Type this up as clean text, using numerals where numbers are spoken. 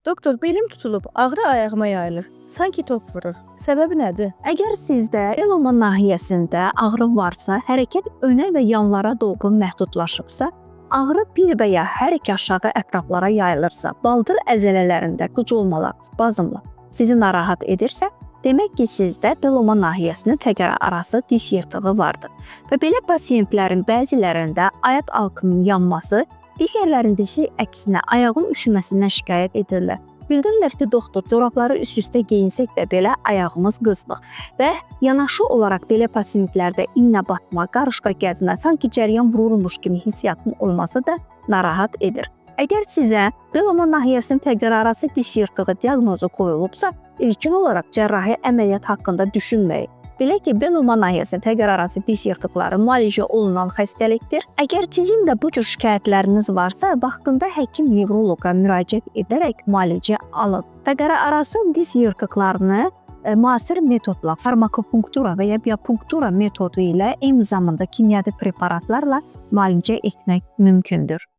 Doktor, belim tutulub, ağrı ayağıma yayılır. Sanki tok vurur. Səbəbi nədir? Əgər sizdə eloma nahiyəsində ağrı varsa, hərəkət önə və yanlara doğru məhdudlaşıbsa, ağrı bir və ya hər iki aşağı ətraflara yayılırsa, baldır əzələlərində qıcolmalar, spazmlar sizi narahat edirsə, demək ki, sizdə eloma nahiyəsinin təqərararası diş yırtığı vardır. Və belə pasiyentlərin bəzilərində ayaq altının yanması, digərlərində isə əksinə ayağın üşüməsindən şikayət edirlər. Bildirirlər ki, doktor, corabları üst-üstə geyinsək də belə ayağımız qızmır və yanaşı olaraq belə pasiyentlərdə iynə batma, qarışqa gəzmə, sanki cəryan vurulmuş kimi hissiyatın olması da narahat edir. Əgər sizə eloma nahiyəsinin təqərararası diş yırtığı diaqnozu qoyulubsa, ilkin olaraq cərrahi əməliyyat haqqında düşünməyin. Belə ki, eloma nahiyəsinin təqərararası diş yırtıqları müalicə olunan xəstəlikdir. Əgər sizin də bu cür şikayətləriniz varsa, vaxtında həkim nevroloqa müraciət edərək müalicə alın. Təqərararası diş yırtıqlarını müasir metodla, farmakopunktura və ya biopunktura metodu ilə eyni zamanda kimyəvi preparatlarla müalicə etmək mümkündür.